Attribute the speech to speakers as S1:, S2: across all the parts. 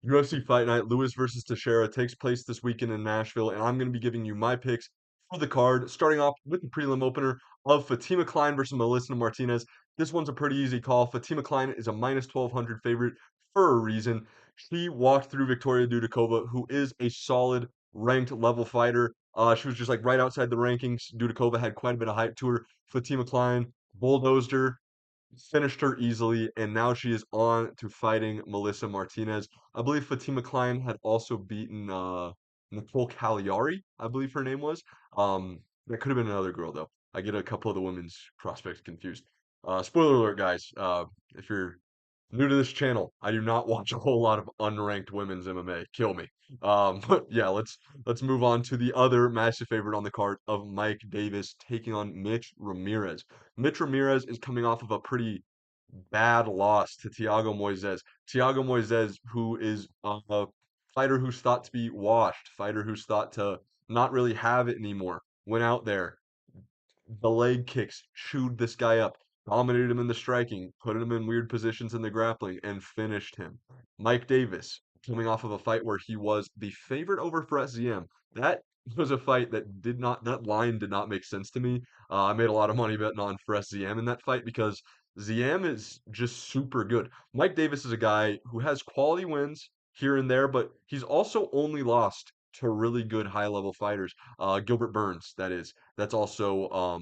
S1: UFC Fight Night, Lewis versus Teixeira takes place this weekend in Nashville, and I'm going to be giving you my picks for the card, starting off with the prelim opener of Fatima Klein versus Melissa Martinez. This one's a pretty easy call. Fatima Klein is a minus 1200 favorite for a reason. She walked through Victoria Dudikova, who is a solid ranked level fighter. She was just like right outside the rankings. Dudikova had quite a bit of hype to her. Fatima Klein bulldozed her, finished her easily, and now she is on to fighting Melissa Martinez. I believe Fatima Klein had also beaten Nicole Cagliari, I believe her name was. That could have been another girl though. I get a couple of the women's prospects confused. Spoiler alert, guys. If you're new to this channel, I do not watch a whole lot of unranked women's MMA. Kill me. But yeah, let's move on to the other massive favorite on the card of Mike Davis taking on Mitch Ramirez. Mitch Ramirez is coming off of a pretty bad loss to Thiago Moises. Thiago Moises, who is a fighter who's thought to be washed, fighter who's thought to not really have it anymore, went out there, the leg kicks, chewed this guy up, dominated him in the striking, put him in weird positions in the grappling, and finished him. Mike Davis, coming off of a fight where he was the favorite over Fret ZM. That was a fight that line did not make sense to me. I made a lot of money betting on Fret ZM in that fight because ZM is just super good. Mike Davis is a guy who has quality wins here and there, but he's also only lost to really good high level fighters. Gilbert Burns, that is. That's also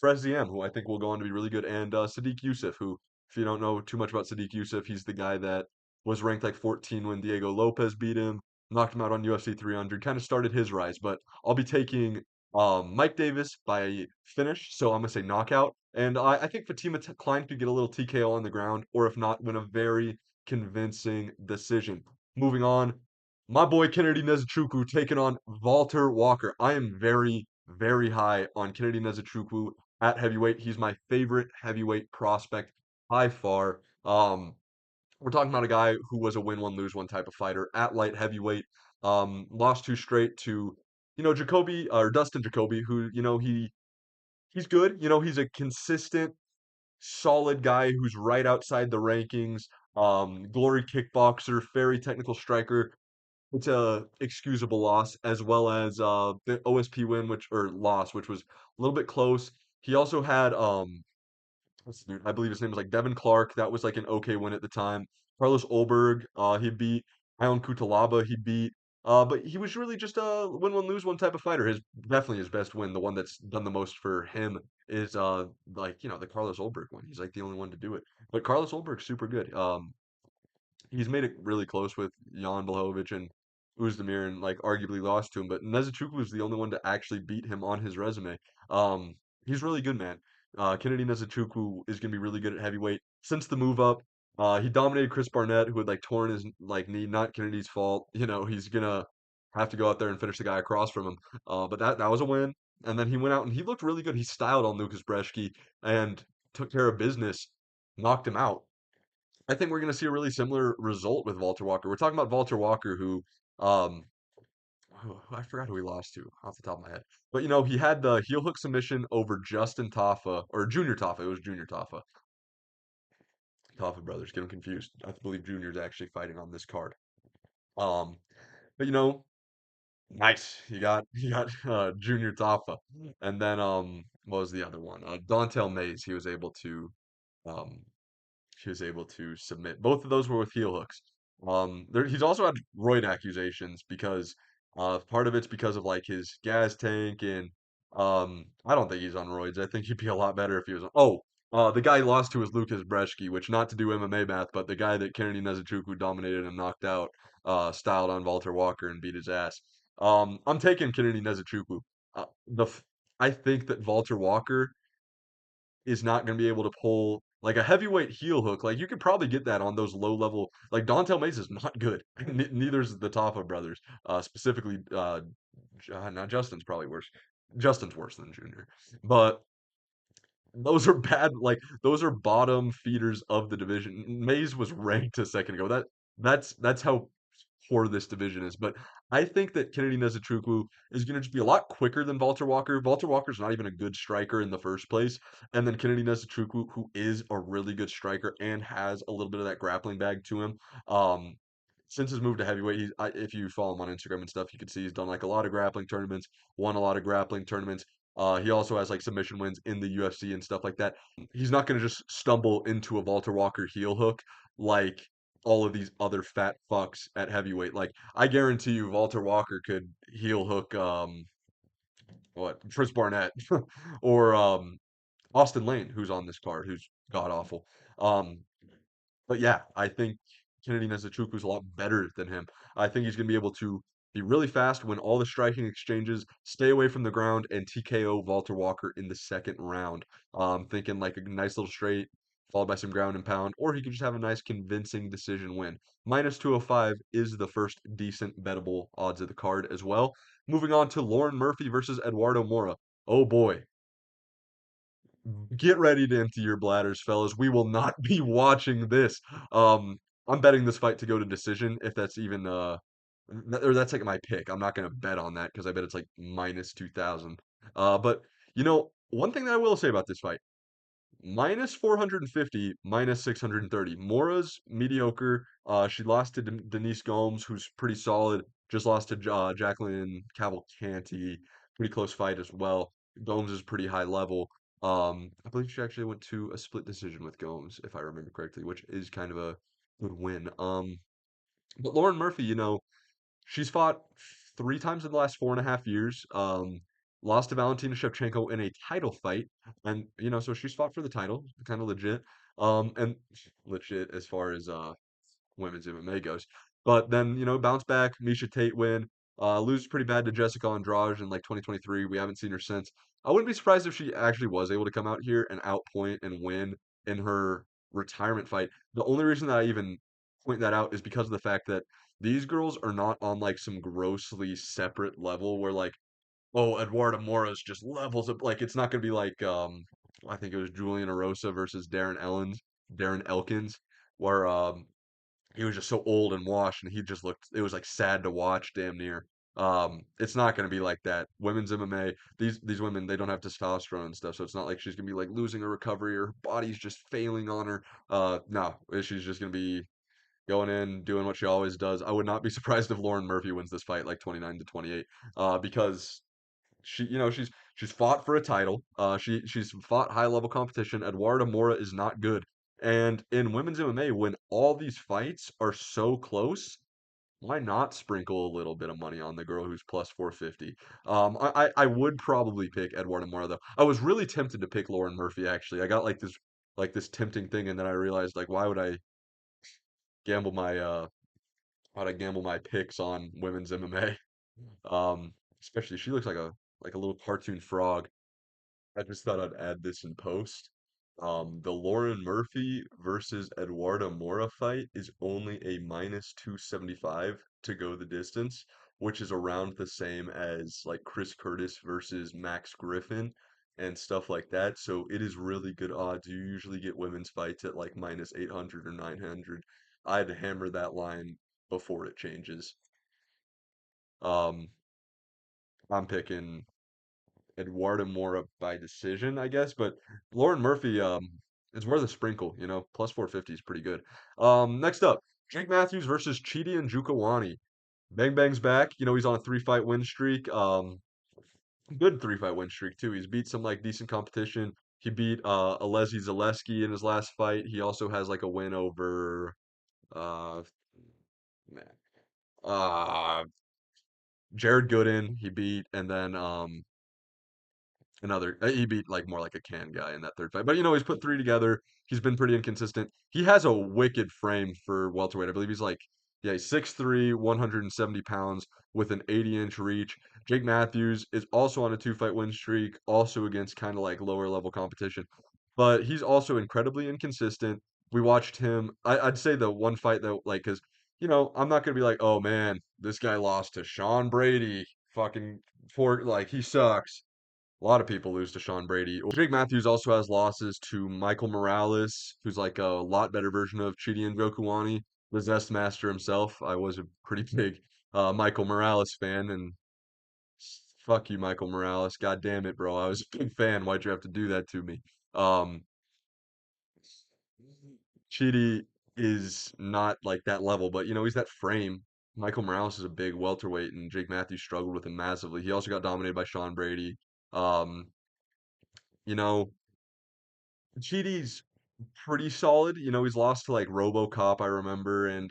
S1: Freziem, who I think will go on to be really good, and Sadiq Youssef, who, if you don't know too much about Sadiq Youssef, he's the guy that was ranked like 14 when Diego Lopez beat him, knocked him out on UFC 300, kind of started his rise. But I'll be taking Mike Davis by finish, so I'm gonna say knockout, and I think Klein could get a little TKO on the ground, or if not, win a very convincing decision. Moving on, my boy Kennedy Nezuchukwu taking on Walter Walker. I am very, very high on Kennedy Nezuchukwu at heavyweight. He's my favorite heavyweight prospect by far. We're talking about a guy who was a win one, lose one type of fighter at light heavyweight. Lost two straight to, Jacoby or Dustin Jacoby, who, he's good. He's a consistent, solid guy who's right outside the rankings. Glory kickboxer, very technical striker. It's a excusable loss, as well as the OSP win, which or loss, which was a little bit close. He also had what's the dude? I believe his name was like Devin Clark. That was like an okay win at the time. Carlos Olberg, he beat Ion Kutalaba, he beat. But he was really just a win one lose one type of fighter. His definitely his best win, the one that's done the most for him is the Carlos Olberg one. He's like the only one to do it. But Carlos Olberg's super good. He's made it really close with Jan Blachowicz and Uzdemir and like arguably lost to him, but Nezuchukwu is the only one to actually beat him on his resume. He's really good, man. Kennedy Nezuchukwu is gonna be really good at heavyweight. Since the move up, he dominated Chris Barnett, who had like torn his like knee, not Kennedy's fault. He's gonna have to go out there and finish the guy across from him. But that was a win. And then he went out and he looked really good. He styled on Lucas Breshke and took care of business, knocked him out. I think we're going to see a really similar result with Walter Walker. We're talking about Walter Walker, who, um, I forgot who he lost to off the top of my head. But he had the heel hook submission over Justin Taffa or Junior Taffa. It was Junior Taffa. Taffa brothers, get him confused. I believe Junior's actually fighting on this card. Um, but nice. You got Junior Taffa, and then what was the other one? Dontel Mays. Um he was able to submit. Both of those were with heel hooks. He's also had roid accusations because part of it's because of like his gas tank and I don't think he's on roids. I think he'd be a lot better if he was. The guy he lost to was Lucas Breshke, which not to do MMA math, but the guy that Kennedy Nezuchukwu dominated and knocked out, styled on Walter Walker and beat his ass. I'm taking Kennedy Nezuchukwu. Uh, the f- I think that Walter Walker is not going to be able to pull like a heavyweight heel hook. Like you could probably get that on those low level. Like Dontel Mace is not good. Neither is the Taffa brothers. Specifically, now Justin's probably worse. Justin's worse than Junior, but those are bad. Like those are bottom feeders of the division. Mays was ranked a second ago. That's how poor this division is. But I think that Kennedy Nezuchukwu is going to just be a lot quicker than Walter Walker. Walter Walker's not even a good striker in the first place, and then Kennedy Nezuchukwu, who is a really good striker and has a little bit of that grappling bag to him. Um, since his move to heavyweight, if you follow him on Instagram and stuff, you can see he's done like a lot of grappling tournaments, won a lot of grappling tournaments. He also has like submission wins in the UFC and stuff like that. He's not going to just stumble into a Walter Walker heel hook like all of these other fat fucks at heavyweight. Like I guarantee you, Walter Walker could heel hook what Chris Barnett or Austin Lane, who's on this card, who's god awful. Um, but yeah, I think Kennedy Nzechukwu a lot better than him. I think he's going to be able to be really fast, win all the striking exchanges, stay away from the ground, and TKO Walter Walker in the second round. Thinking like a nice little straight, followed by some ground and pound, or he could just have a nice convincing decision win. Minus 205 is the first decent bettable odds of the card as well. Moving on to Lauren Murphy versus Eduardo Mora. Oh boy, get ready to empty your bladders, fellas. We will not be watching this. Um, I'm betting this fight to go to decision if that's even or that's like my pick. I'm not gonna bet on that because I bet it's like minus 2000. But one thing that I will say about this fight, minus 450, minus 630. Mora's mediocre. She lost to Denise Gomes, who's pretty solid. Just lost to Jacqueline Cavalcanti. Pretty close fight as well. Gomes is pretty high level. I believe she actually went to a split decision with Gomes, if I remember correctly, which is kind of a good win. But Lauren Murphy, she's fought 3 times in the last 4.5 years. Lost to Valentina Shevchenko in a title fight, and so she's fought for the title, kind of legit. And legit as far as women's MMA goes. But then, bounce back, Misha Tate win, lose pretty bad to Jessica Andrade in like 2023. We haven't seen her since. I wouldn't be surprised if she actually was able to come out here and outpoint and win in her retirement fight. The only reason that I even point that out is because of the fact that these girls are not on like some grossly separate level where like, oh, Eduardo Mora's just levels up. Like it's not gonna be like I think it was Julian Erosa versus Darren Elkins, where he was just so old and washed, and he just looked. It was like sad to watch, damn near. It's not going to be like that. Women's MMA, these women, they don't have testosterone and stuff, so it's not like she's going to be like losing her recovery or her body's just failing on her. No, she's just going to be going in, doing what she always does. I would not be surprised if Lauren Murphy wins this fight like 29-28, because she's fought for a title. She's fought high level competition. Eduardo Mora is not good. And in women's MMA, when all these fights are so close, why not sprinkle a little bit of money on the girl who's plus 450? I would probably pick Eduardo Mora though. I was really tempted to pick Lauren Murphy actually. I got like this tempting thing, and then I realized like gamble my uh why'd I gamble my picks on women's MMA? Especially she looks like a little cartoon frog. I just thought I'd add this in post. The Lauren Murphy versus Eduardo Mora fight is only a minus 275 to go the distance, which is around the same as like Chris Curtis versus Max Griffin and stuff like that. So it is really good odds. You usually get women's fights at like minus 800 or 900. I'd hammer that line before it changes. Um, I'm picking Eduardo Mora by decision, I guess. But Lauren Murphy, is worth a sprinkle. Plus 450 is pretty good. Next up, Jake Matthews versus Chidi and Jukawani. Bang Bang's back. He's on a 3-fight win streak. Good 3-fight win streak too. He's beat some like decent competition. He beat Alesi Zaleski in his last fight. He also has like a win over uh man, uh Jared Gooden. He beat, and then he beat like more like a can guy in that third fight. But he's put three together. He's been pretty inconsistent. He has a wicked frame for welterweight. I believe he's like, yeah, he's 6'3", 170 pounds with an 80-inch reach. Jake Matthews is also on a 2-fight win streak, also against kind of like lower level competition. But he's also incredibly inconsistent. We watched him. I'd say the one fight that like, because I'm not gonna be like, oh man, this guy lost to Sean Brady. Fucking poor, like he sucks. A lot of people lose to Sean Brady. Jake Matthews also has losses to Michael Morales, who's like a lot better version of Chidi Njokuani, the Zest Master himself. I was a pretty big Michael Morales fan, and fuck you, Michael Morales. God damn it, bro. I was a big fan. Why'd you have to do that to me? Um, Chidi. is not like that level, but he's that frame. Michael Morales is a big welterweight, and Jake Matthews struggled with him massively. He also got dominated by Sean Brady. Um, you know, Chidi's pretty solid. He's lost to like RoboCop, I remember, and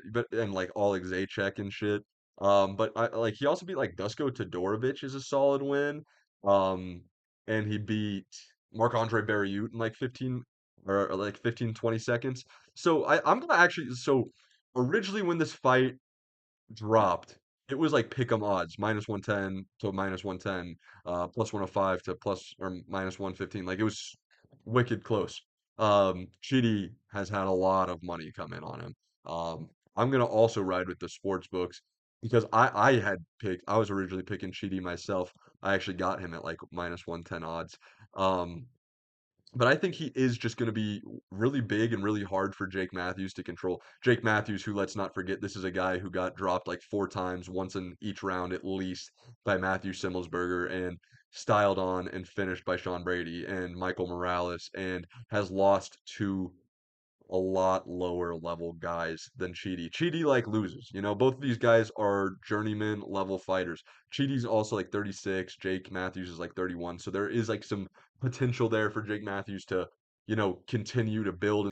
S1: like all Zaczek and shit. But like he also beat like Dusko Todorovic is a solid win. Um, and he beat Marc-Andre Barriute in like 15 or like 15 20 seconds. So I'm gonna actually originally when this fight dropped, it was like pick 'em odds, -110 to -110, +105 to plus or -115. Like it was wicked close. Chidi has had a lot of money come in on him. I'm gonna also ride with the sports books because I was originally picking Chidi myself. I actually got him at like -110 odds. Um, but I think he is just going to be really big and really hard for Jake Matthews to control. Jake Matthews, who let's not forget, this is a guy who got dropped like 4 times, once in each round at least, by Matthew Simmelsberger and styled on and finished by Sean Brady and Michael Morales, and has lost to a lot lower level guys than Cheedy. Cheedy like loses. Both of these guys are journeyman level fighters. Cheedy's also like 36. Jake Matthews is like 31. So there is like some potential there for Jake Matthews to, continue to build.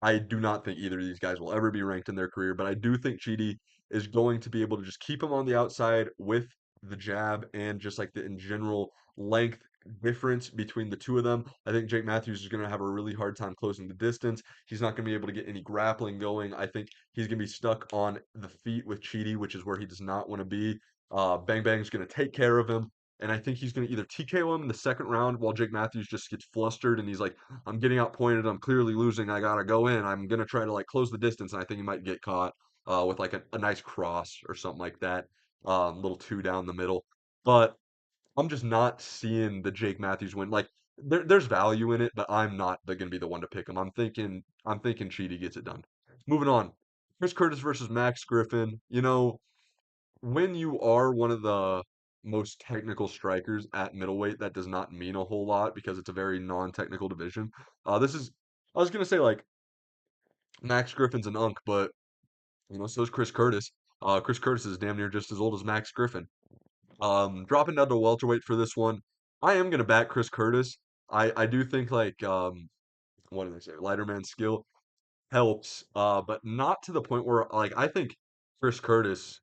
S1: I do not think either of these guys will ever be ranked in their career, but I do think Chidi is going to be able to just keep him on the outside with the jab and just like the in general length difference between the two of them. I think Jake Matthews is going to have a really hard time closing the distance. He's not going to be able to get any grappling going. I think he's going to be stuck on the feet with Chidi, which is where he does not want to be. Bang Bang's going to take care of him. And I think he's going to either TKO him in the second round while Jake Matthews just gets flustered and he's like, I'm getting outpointed. I'm clearly losing. I gotta go in. I'm gonna try to like close the distance, and I think he might get caught with like a nice cross or something like that. Little two down the middle. But I'm just not seeing the Jake Matthews win. Like there's value in it, but I'm not gonna be the one to pick him. I'm thinking Cheedy gets it done. Moving on. Chris Curtis versus Max Griffin. When you are one of the most technical strikers at middleweight, that does not mean a whole lot because it's a very non-technical division. I was gonna say like Max Griffin's an unk, but so is Chris Curtis. Chris Curtis is damn near just as old as Max Griffin. Dropping down to welterweight for this one, I am gonna back Chris Curtis. I do think like what do they say? Lighter man skill helps, but not to the point where like I think Chris Curtis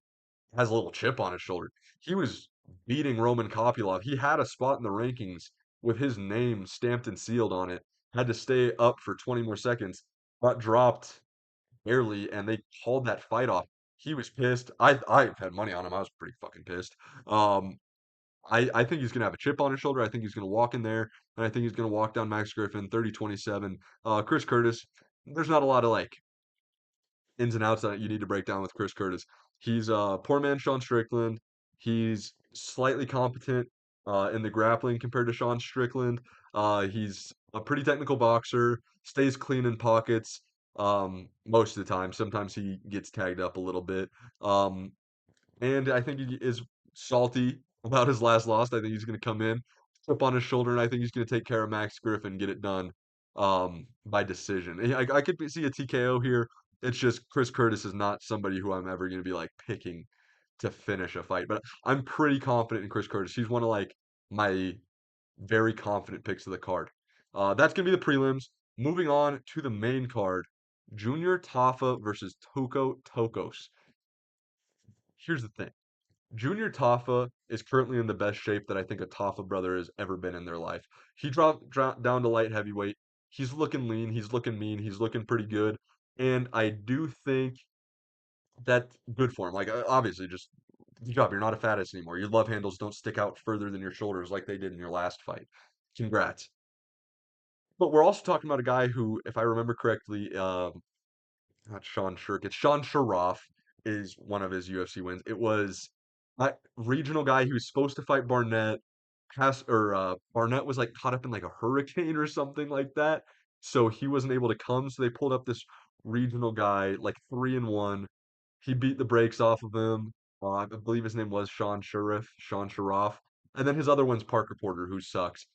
S1: has a little chip on his shoulder. He was beating Roman Kopylov. He had a spot in the rankings with his name stamped and sealed on it. Had to stay up for 20 more seconds. Got dropped barely, and they called that fight off. He was pissed. I had money on him. I was pretty fucking pissed. Um, I think he's gonna have a chip on his shoulder. I think he's gonna walk in there, and I think he's gonna walk down Max Griffin 30-27. Chris Curtis, there's not a lot of like ins and outs that you need to break down with Chris Curtis. He's poor man Sean Strickland. He's slightly competent in the grappling compared to Sean Strickland. He's a pretty technical boxer, stays clean in pockets most of the time. Sometimes he gets tagged up a little bit. Um, and I think he is salty about his last loss. I think he's going to come in, chip on his shoulder, and I think he's going to take care of Max Griffin, get it done by decision. I could see a TKO here. It's just Chris Curtis is not somebody who I'm ever going to be like picking to finish a fight, but I'm pretty confident in Chris Curtis. He's one of like my very confident picks of the card. That's going to be the prelims. Moving on to the main card, Junior Tafa versus Toko Tokos. Here's the thing. Junior Tafa is currently in the best shape that I think a Tafa brother has ever been in their life. He dropped down to light heavyweight. He's looking lean. He's looking mean. He's looking pretty good. And I do think that's good for him. Like, obviously, just good job. You're not a fattest anymore. Your love handles don't stick out further than your shoulders like they did in your last fight. Congrats. But we're also talking about a guy who, if I remember correctly, not Sean Shirk. It's Sean Sharaf is one of his UFC wins. It was a regional guy who was supposed to fight Barnett. Barnett was like caught up in like a hurricane or something like that, so he wasn't able to come. So they pulled up this regional guy, like 3-1. He beat the brakes off of him. I believe his name was Sean Sharaf. And then his other one's Parker Porter, who sucks.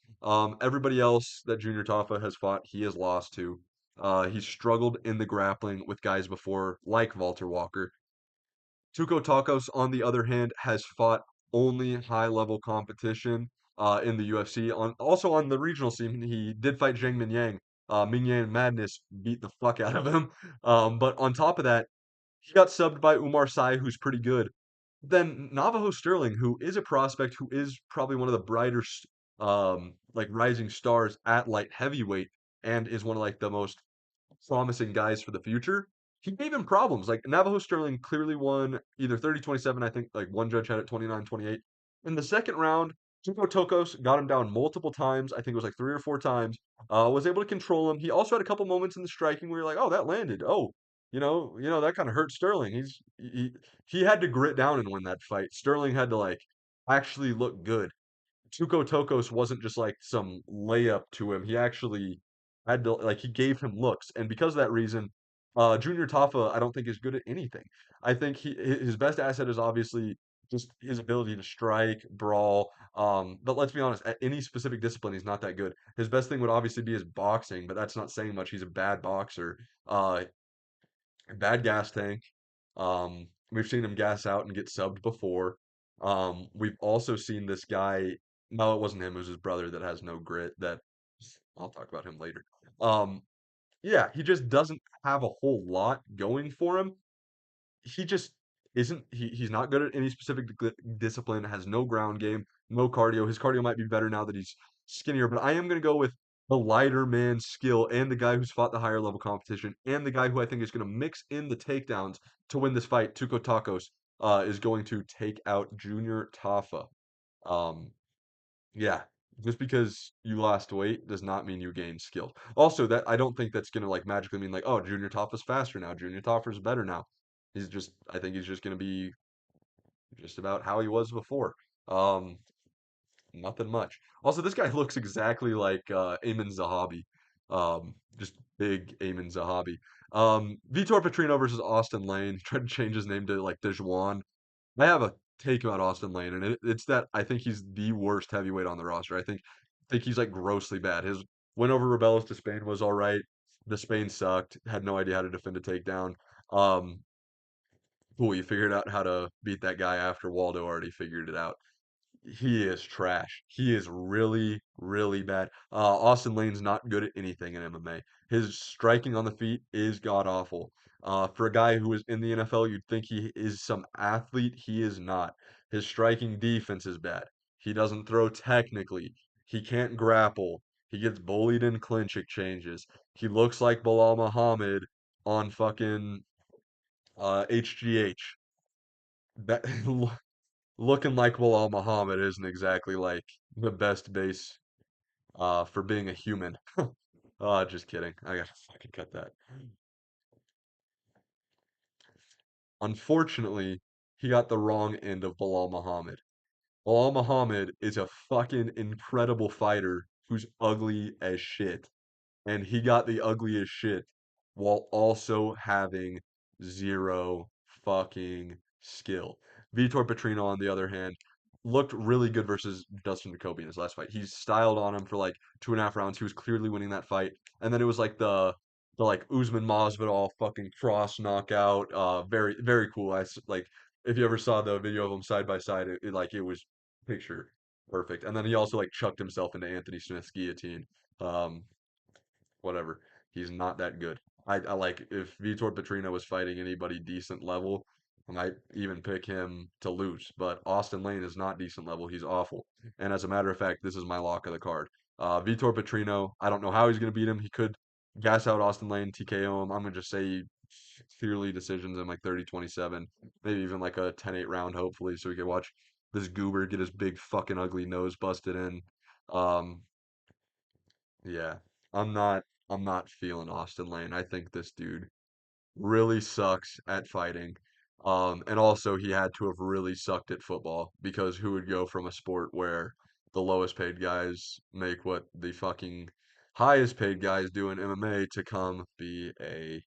S1: Everybody else that Junior Tafa has fought, he has lost to. He struggled in the grappling with guys before, like Walter Walker. Tuco Takos, on the other hand, has fought only high-level competition in the UFC. Also on the regional scene, he did fight Zhang Minyang. Minyang Madness beat the fuck out of him. But on top of that, he got subbed by Umar Sy, who's pretty good. Then Navajo Sterling, who is a prospect, who is probably one of the brighter, like rising stars at light heavyweight, and is one of like the most promising guys for the future. He gave him problems. Like Navajo Sterling clearly won either 30-27. I think like one judge had it 29-28. In the second round, Tuco Tokos got him down multiple times. I think it was like 3 or 4 times. Was able to control him. He also had a couple moments in the striking where you're like, oh, that landed. Oh, that kind of hurt Sterling. He had to grit down and win that fight. Sterling had to like actually look good. Tuco Tokos wasn't just like some layup to him. He actually had to like he gave him looks, and because of that reason, Junior Tafa I don't think is good at anything. I think his best asset is obviously just his ability to strike, brawl. But let's be honest, at any specific discipline, he's not that good. His best thing would obviously be his boxing, but that's not saying much. He's a bad boxer. Bad gas tank. We've seen him gas out and get subbed before. We've also seen this guy. No, it wasn't him. It was his brother that has no grit. That I'll talk about him later. Um, yeah, he just doesn't have a whole lot going for him. He just isn't. He's not good at any specific discipline. Has no ground game, no cardio. His cardio might be better now that he's skinnier, but I am going to go with the lighter man skill and the guy who's fought the higher level competition and the guy who I think is going to mix in the takedowns to win this fight. Tuko Takos is going to take out Junior Tafa. Um, yeah, just because you lost weight does not mean you gained skill. Also, that I don't think that's gonna like magically mean like, oh, Junior Tafa's faster now. Junior Tafa's better now. I think he's just gonna be just about how he was before. Um, Nothing much. Also, this guy looks exactly like Ayman Zahabi. Just big Ayman Zahabi. Vitor Petrino versus Austin Lane. Tried to change his name to like Dejuan. I have a take about Austin Lane, and it's that I think he's the worst heavyweight on the roster. I think he's like grossly bad. His win over Rebellos to Spain was all right. The Spain sucked. Had no idea how to defend a takedown. Um, cool. You figured out how to beat that guy after Waldo already figured it out. He is trash. He is really, really bad. Austin Lane's not good at anything in MMA. His striking on the feet is god awful. For a guy who is in the NFL, you'd think he is some athlete. He is not. His striking defense is bad. He doesn't throw technically. He can't grapple. He gets bullied in clinch exchanges. He looks like Bilal Muhammad on fucking HGH. That looking like Bilal Muhammad isn't exactly like the best base for being a human. Just kidding. I gotta fucking cut that. Unfortunately, he got the wrong end of Bilal Muhammad. Bilal Muhammad is a fucking incredible fighter who's ugly as shit. And he got the ugliest shit while also having zero fucking skill. Vitor Petrino, on the other hand, looked really good versus Dustin Jacoby in his last fight. He's styled on him for like 2.5 rounds. He was clearly winning that fight, and then it was like the like Usman Masvidal fucking cross knockout. Very very cool. Like if you ever saw the video of them side by side, it was picture perfect. And then he also like chucked himself into Anthony Smith's guillotine. Um, Whatever. He's not that good. I like if Vitor Petrino was fighting anybody decent level, I might even pick him to lose. But Austin Lane is not decent level. He's awful. And as a matter of fact, this is my lock of the card. Vitor Petrino, I don't know how he's going to beat him. He could gas out Austin Lane, TKO him. I'm going to just say clearly decisions in like 30-27, maybe even like a 10-8 round, hopefully, so we can watch this goober get his big fucking ugly nose busted in. Um, yeah, I'm not I'm not feeling Austin Lane. I think this dude really sucks at fighting. And also he had to have really sucked at football because who would go from a sport where the lowest paid guys make what the fucking highest paid guys do in MMA to come be a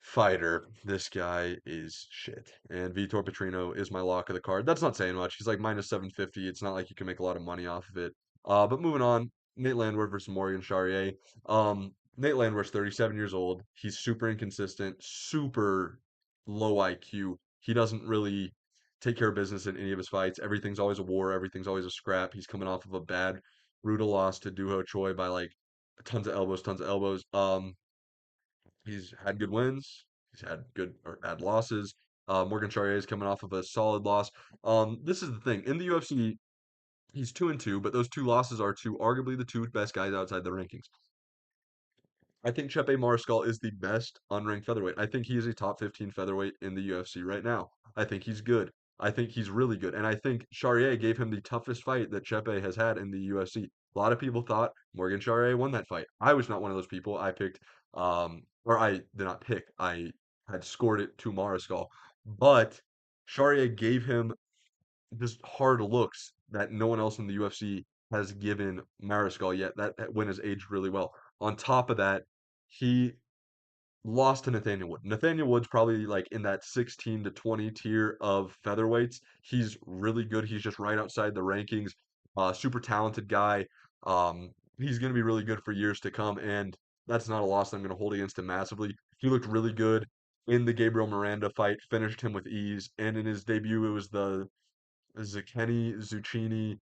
S1: fighter? This guy is shit. And Vitor Petrino is my lock of the card. That's not saying much. He's like minus 750. It's not like you can make a lot of money off of it. But moving on, Nate Landwehr versus Morgan Charrier. Nate Landwehr's 37 years old. He's super inconsistent, super low IQ. He doesn't really take care of business in any of his fights. Everything's always a war. Everything's always a scrap. He's coming off of a bad, brutal loss to Duho Choi by like tons of elbows, tons of elbows. He's had good wins. He's had good or bad losses. Morgan Charrier is coming off of a solid loss. This is the thing in the UFC. He's 2-2, but those two losses are to arguably the two best guys outside the rankings. I think Chepe Mariscal is the best unranked featherweight. I think he is a top 15 featherweight in the UFC right now. I think he's good. I think he's really good. And I think Charrier gave him the toughest fight that Chepe has had in the UFC. A lot of people thought Morgan Charrier won that fight. I was not one of those people. I picked, or I did not pick. I had scored it to Mariscal. But Charrier gave him just hard looks that no one else in the UFC has given Mariscal yet. That win has aged really well. On top of that, he lost to Nathaniel Wood. Nathaniel Wood's probably like in that 16 to 20 tier of featherweights. He's really good. He's just right outside the rankings. Super talented guy. He's going to be really good for years to come, and that's not a loss that I'm going to hold against him massively. He looked really good in the Gabriel Miranda fight, finished him with ease, and in his debut, it was the Zucchini, Zucchini,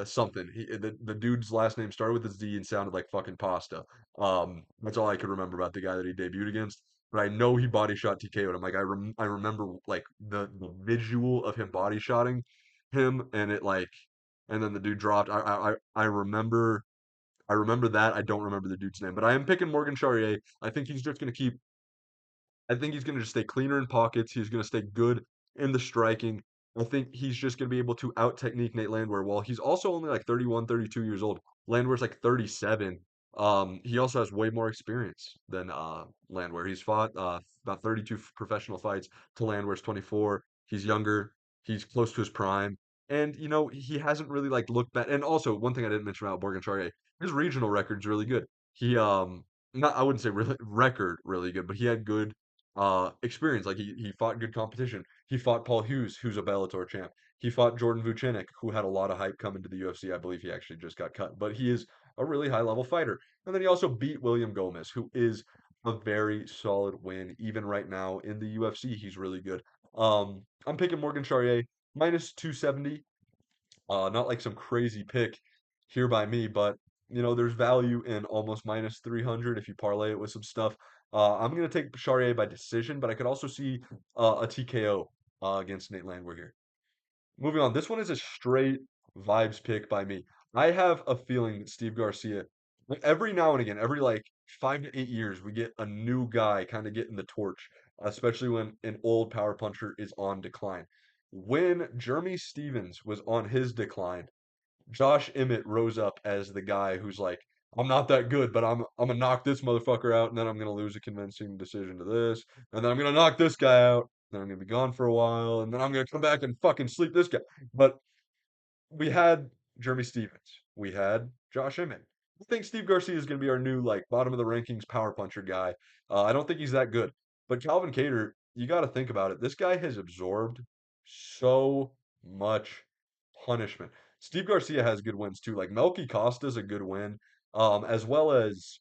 S1: something. The dude's last name started with a Z and sounded like fucking pasta. That's all I could remember about the guy that he debuted against. But I know he body shot TKO'd him. Like I remember like the visual of him body shotting him, and it like, and then the dude dropped. I remember that. I don't remember the dude's name, but I am picking Morgan Charrier. I think he's going to just stay cleaner in pockets. He's going to stay good in the striking. I think he's just going to be able to out technique Nate Landwehr. While he's also only like 31, 32 years old. Landwehr's like 37. He also has way more experience than Landwehr. He's fought about 32 professional fights to Landwehr's 24. He's younger. He's close to his prime. And he hasn't really like looked back. And also, one thing I didn't mention about Morgan Charrier, his regional record's really good. He not I wouldn't say really record really good, but he had good experience. Like he fought good competition. He fought Paul Hughes, who's a Bellator champ. He fought Jordan Vucenic, who had a lot of hype coming to the UFC. I believe he actually just got cut, but he is a really high level fighter. And then he also beat William Gomez, who is a very solid win. Even right now in the UFC, he's really good. I'm picking Morgan Charrier minus 270. Not like some crazy pick here by me, but there's value in almost minus 300 if you parlay it with some stuff. I'm gonna take Charrier by decision, but I could also see a TKO against Nate Landwehr here. Moving on, this one is a straight vibes pick by me. I have a feeling that Steve Garcia, like every now and again, every like 5 to 8 years, we get a new guy kind of getting the torch, especially when an old power puncher is on decline. When Jeremy Stevens was on his decline, Josh Emmett rose up as the guy who's like, I'm not that good, but I'm gonna knock this motherfucker out, and then I'm gonna lose a convincing decision to this, and then I'm gonna knock this guy out, then I'm gonna be gone for a while, and then I'm gonna come back and fucking sleep this guy. But we had Jeremy Stevens, we had Josh Emmett. I think Steve Garcia is gonna be our new like bottom of the rankings power puncher guy. I don't think he's that good, but Calvin Cater, you got to think about it. This guy has absorbed so much punishment. Steve Garcia has good wins too. Like Melky Costa's a good win, as well as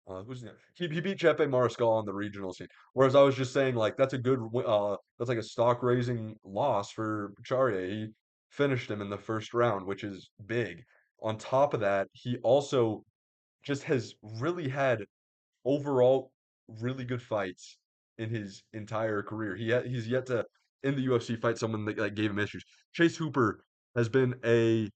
S1: who's the, he beat Chepe Mariscal on the regional scene. Whereas I was just saying like that's a good that's like a stock raising loss for Charrier. He finished him in the first round, which is big. On top of that, he also just has really had overall really good fights in his entire career. He's yet to in the UFC fight someone that like, gave him issues. Chase Hooper has been a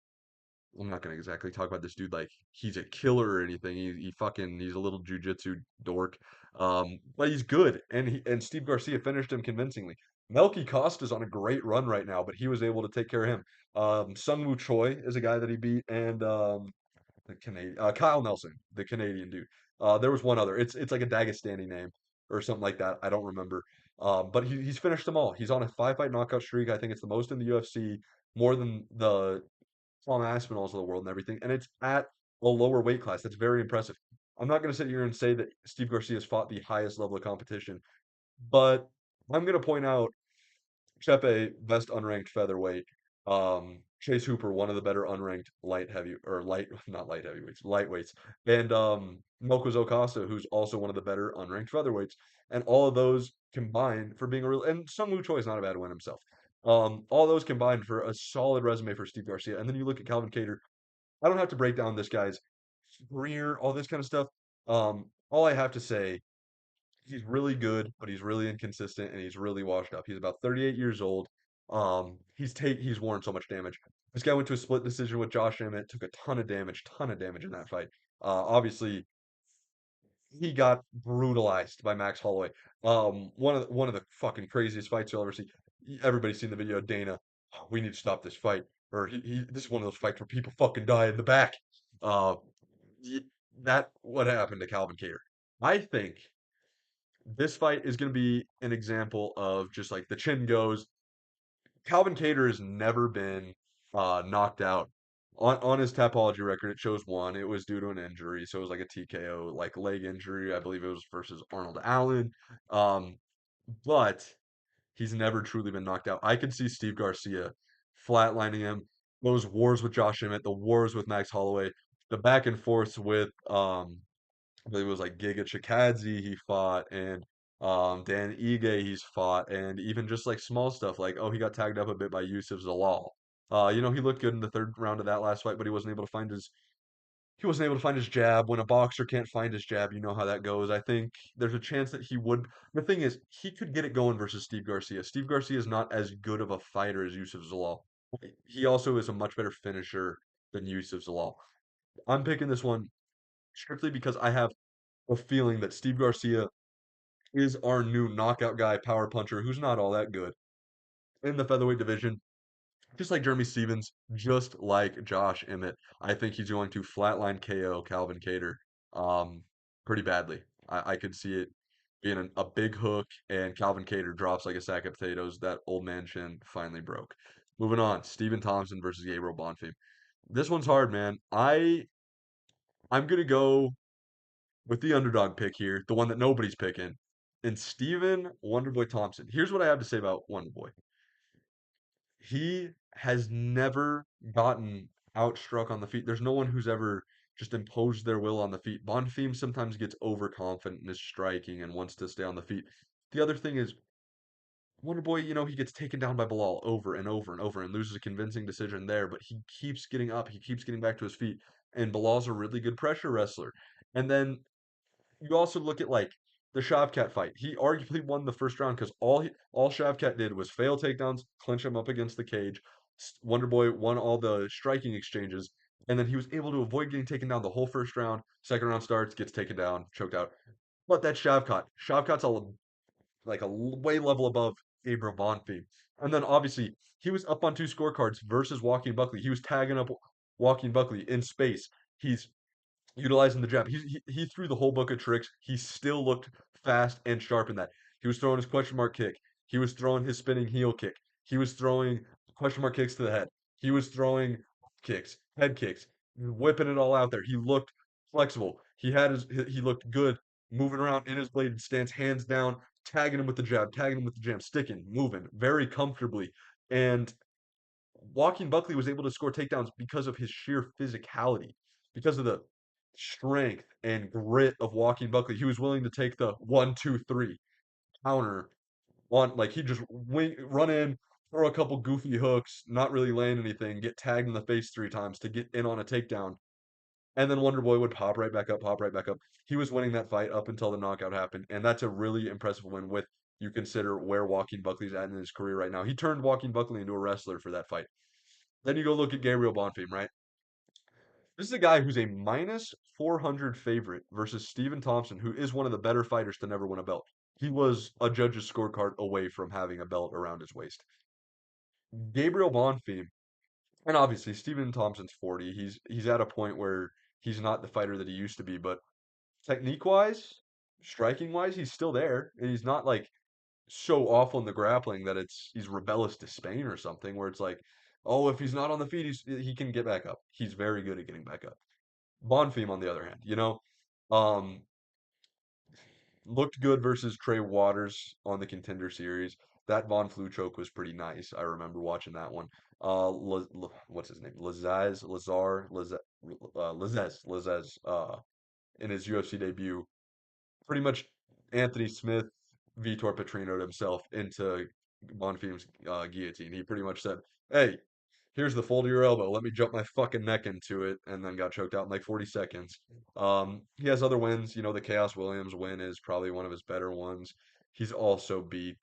S1: I'm not gonna exactly talk about this dude like he's a killer or anything. He's a little jujitsu dork. But he's good and Steve Garcia finished him convincingly. Melky Costa's on a great run right now, but he was able to take care of him. Sung Woo Choi is a guy that he beat, and the Canadian Kyle Nelson, the Canadian dude. There was one other. It's like a Dagestani name or something like that. I don't remember. But he's finished them all. He's on a 5 fight knockout streak. I think it's the most in the UFC, more than the Tom Aspinalls of the world and everything. And it's at a lower weight class. That's very impressive. I'm not going to sit here and say that Steve Garcia has fought the highest level of competition, but I'm going to point out Chepe, best unranked featherweight. Chase Hooper, one of the better unranked light heavy or light not light heavyweights, lightweights, and Mokoz Okasa, who's also one of the better unranked featherweights, and all of those combined for being a real and Sung Woo Choi is not a bad win himself. All those combined for a solid resume for Steve Garcia. And then you look at Calvin Kattar. I don't have to break down this guy's career, all this kind of stuff. All I have to say, he's really good, but he's really inconsistent and he's really washed up. He's about 38 years old. He's worn so much damage. This guy went to a split decision with Josh Emmett, took a ton of damage in that fight. Obviously, he got brutalized by Max Holloway. One of the fucking craziest fights you'll ever see. Everybody's seen the video of Dana. "Oh, we need to stop this fight. Or this is one of those fights where people fucking die in the back. Uh, y- that what happened to Calvin Kattar. I think this fight is going to be an example of just like the chin goes. Calvin Kattar has never been knocked out. On his Tapology record, it shows one. It was due to an injury, so it was like a TKO, like leg injury. I believe it was versus Arnold Allen. Um, but he's never truly been knocked out. I could see Steve Garcia flatlining him. Those wars with Josh Emmett, the wars with Max Holloway, the back and forths with I believe it was like Giga Chikadze he fought and Dan Ige he's fought and even just like small stuff like he got tagged up a bit by Yusuf Zalal. He looked good in the third round of that last fight, but he wasn't able to find his jab. When a boxer can't find his jab, you know how that goes. I think there's a chance that he would. The thing is, he could get it going versus Steve Garcia. Steve Garcia is not as good of a fighter as Yusuf Zalal. He also is a much better finisher than Yusuf Zalal. I'm picking this one strictly because I have a feeling that Steve Garcia is our new knockout guy, power puncher, who's not all that good in the featherweight division. Just like Jeremy Stevens, just like Josh Emmett, I think he's going to flatline KO Calvin Kattar pretty badly. I could see it being a big hook, and Calvin Kattar drops like a sack of potatoes. That old man chin finally broke. Moving on, Stephen Thompson versus Gabriel Bonfim. This one's hard, man. I'm gonna go with the underdog pick here, the one that nobody's picking, and Steven Wonderboy Thompson. Here's what I have to say about Wonderboy. He has never gotten outstruck on the feet. There's no one who's ever just imposed their will on the feet. Bonfim sometimes gets overconfident in his striking and wants to stay on the feet. The other thing is Wonderboy, he gets taken down by Bilal over and over and over and loses a convincing decision there, but he keeps getting up, he keeps getting back to his feet, and Bilal's a really good pressure wrestler. And then you also look at like the Shavkat fight. He arguably won the first round because all Shavkat did was fail takedowns, clinch him up against the cage. Wonder Boy won all the striking exchanges, and then he was able to avoid getting taken down the whole first round. Second round starts, gets taken down, choked out. But that's Shavkat. Shavkat's a way level above Gabriel Bonfim. And then obviously he was up on two scorecards versus Joaquin Buckley. He was tagging up Joaquin Buckley in space. He's utilizing the jab. He threw the whole book of tricks. He still looked fast and sharp in that. He was throwing his question mark kick. He was throwing his spinning heel kick. He was throwing question mark kicks to the head. He was throwing kicks, head kicks, whipping it all out there. He looked flexible. He looked good moving around in his bladed stance, hands down, tagging him with the jab, tagging him with the jab, sticking, moving very comfortably. And Joaquin Buckley was able to score takedowns because of his sheer physicality, because of the strength and grit of Joaquin Buckley. He was willing to take the 1, 2, 3 counter on like he just run in, throw a couple goofy hooks, not really land anything, get tagged in the face 3 times to get in on a takedown, and then Wonderboy would pop right back up, pop right back up. He was winning that fight up until the knockout happened, and that's a really impressive win with you consider where Joaquin Buckley's at in his career right now. He turned Joaquin Buckley into a wrestler for that fight. Then you go look at Gabriel Bonfim, right? This is a guy who's a minus 400 favorite versus Stephen Thompson, who is one of the better fighters to never win a belt. He was a judge's scorecard away from having a belt around his waist. Gabriel Bonfim, and obviously Stephen Thompson's 40. He's at a point where he's not the fighter that he used to be, but technique wise, striking wise, he's still there. And he's not like so awful in the grappling that he's rebellious to Spain or something, where it's like, oh, if he's not on the feet, he can get back up. He's very good at getting back up. Bonfim, on the other hand, um, looked good versus Trey Waters on the Contender Series. that Von Flue choke was pretty nice. I remember watching that one. What's his name? Lazez, in his UFC debut. Pretty much Anthony Smith, Vitor Petrino'd himself into Bonfim's guillotine. He pretty much said, "Hey, here's the fold of your elbow. Let me jump my fucking neck into it," and then got choked out in like 40 seconds. He has other wins. You know, the Chaos Williams win is probably one of his better ones. He's also beat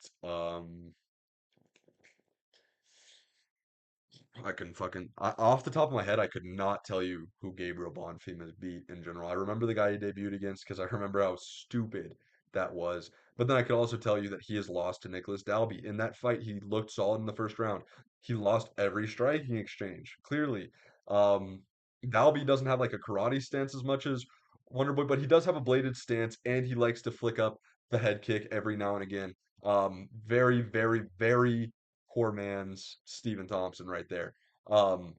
S1: I can fucking off the top of my head, I could not tell you who Gabriel Bonfim has beat in general. I remember the guy he debuted against because I remember how stupid that was. But then I could also tell you that he has lost to Nicholas Dalby. In that fight, he looked solid in the first round. He lost every striking exchange, clearly. Um, Dalby doesn't have like a karate stance as much as Wonderboy, but he does have a bladed stance and he likes to flick up the head kick every now and again. Very, very, very poor man's Stephen Thompson right there. Um,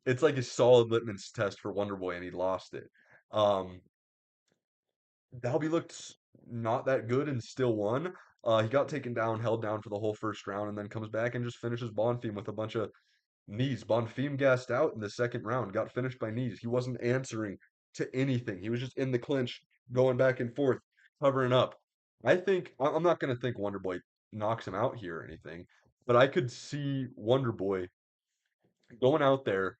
S1: it's like a solid litmus test for Wonder Boy, and he lost it. Um, Dalby looked not that good and still won. He got taken down, held down for the whole first round, and then comes back and just finishes Bonfim with a bunch of knees. Bonfim gassed out in the second round, got finished by knees. He wasn't answering to anything. He was just in the clinch, going back and forth, covering up. I'm not going to think Wonder Boy knocks him out here or anything, but I could see Wonder Boy going out there,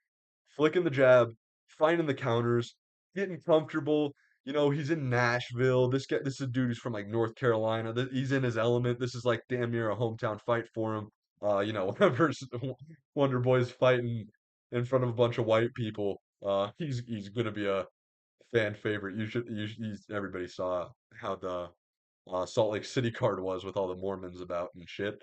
S1: flicking the jab, finding the counters, getting comfortable. You know, he's in Nashville. This is a dude who's from like North Carolina. He's in his element. This is like damn near a hometown fight for him. Whenever Wonder Boy's fighting in front of a bunch of white people, he's gonna be a fan favorite. Everybody saw how the Salt Lake City card was with all the Mormons about and shit.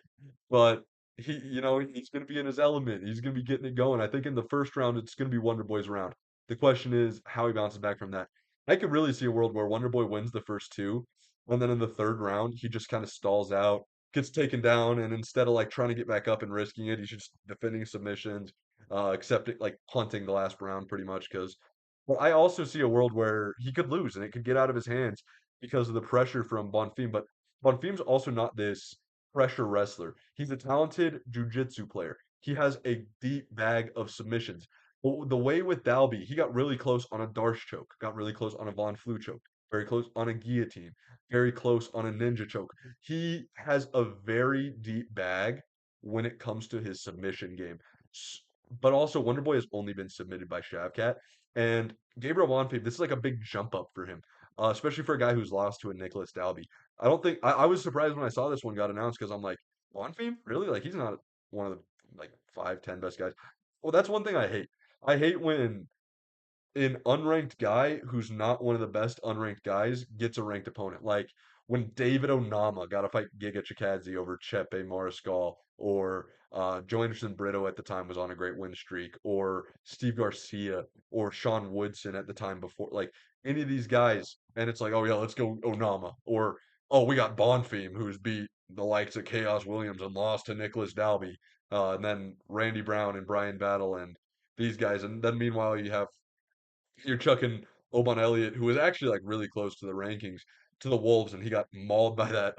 S1: But he's going to be in his element. He's going to be getting it going. I think in the first round, it's going to be Wonder Boy's round. The question is how he bounces back from that. I could really see a world where Wonder Boy wins the first two, and then in the third round, he just kind of stalls out, gets taken down, and instead of like trying to get back up and risking it, he's just defending submissions, accepting like punting the last round pretty much because. Well, I also see a world where he could lose and it could get out of his hands because of the pressure from Bonfim. But Bonfim's also not this pressure wrestler. He's a talented jujitsu player. He has a deep bag of submissions. But the way with Dalby, he got really close on a Darce choke, got really close on a Von Flue choke, very close on a guillotine, very close on a ninja choke. He has a very deep bag when it comes to his submission game. But also, Wonderboy has only been submitted by Shavkat. And Gabriel Monfils, this is like a big jump up for him, especially for a guy who's lost to a Nicholas Dalby. I don't think I was surprised when I saw this one got announced because I'm like, Monfils? Really? Like he's not one of the like 5, 10 best guys. Well, that's one thing I hate. I hate when an unranked guy who's not one of the best unranked guys gets a ranked opponent. Like when David Onama got to fight Giga Chikadze over Chepe Mariscal, or Joe Anderson Brito at the time was on a great win streak, or Steve Garcia, or Sean Woodson at the time before. Like any of these guys, and it's like, oh yeah, let's go Onama, or oh we got Bonfim who's beat the likes of Chaos Williams and lost to Nicholas Dalby, and then Randy Brown and Brian Battle and these guys, and then meanwhile you're chucking Oban Elliott, who was actually like really close to the rankings, to the Wolves, and he got mauled by that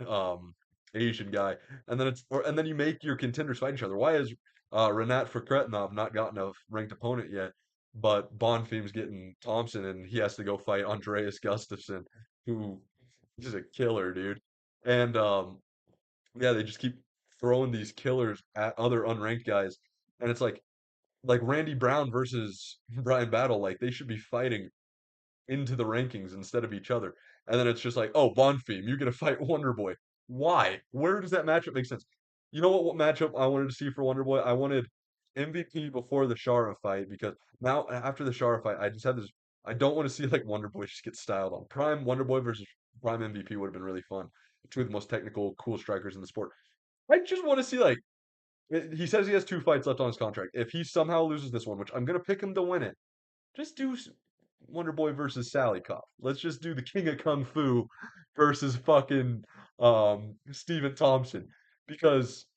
S1: Asian guy. And then you make your contenders fight each other. Why has Renat Fakretnov not gotten a ranked opponent yet? But Bonfim's getting Thompson, and he has to go fight Andreas Gustafsson, who is a killer, dude. And yeah, they just keep throwing these killers at other unranked guys, and it's like Randy Brown versus Brian Battle, like they should be fighting into the rankings instead of each other. And then it's just like, oh, Bonfim, you're gonna fight Wonder Boy. Why? Where does that matchup make sense? You know what matchup I wanted to see for Wonder Boy? I wanted MVP before the Shara fight because now after the Shara fight, I just had this. I don't want to see like Wonder Boy just get styled on. Prime Wonder Boy versus Prime MVP would have been really fun. Two of the most technical, cool strikers in the sport. I just want to see like he says he has 2 fights left on his contract. If he somehow loses this one, which I'm gonna pick him to win it, just do Wonder Boy versus Sally Cop. Let's just do the King of Kung Fu versus fucking Stephen Thompson because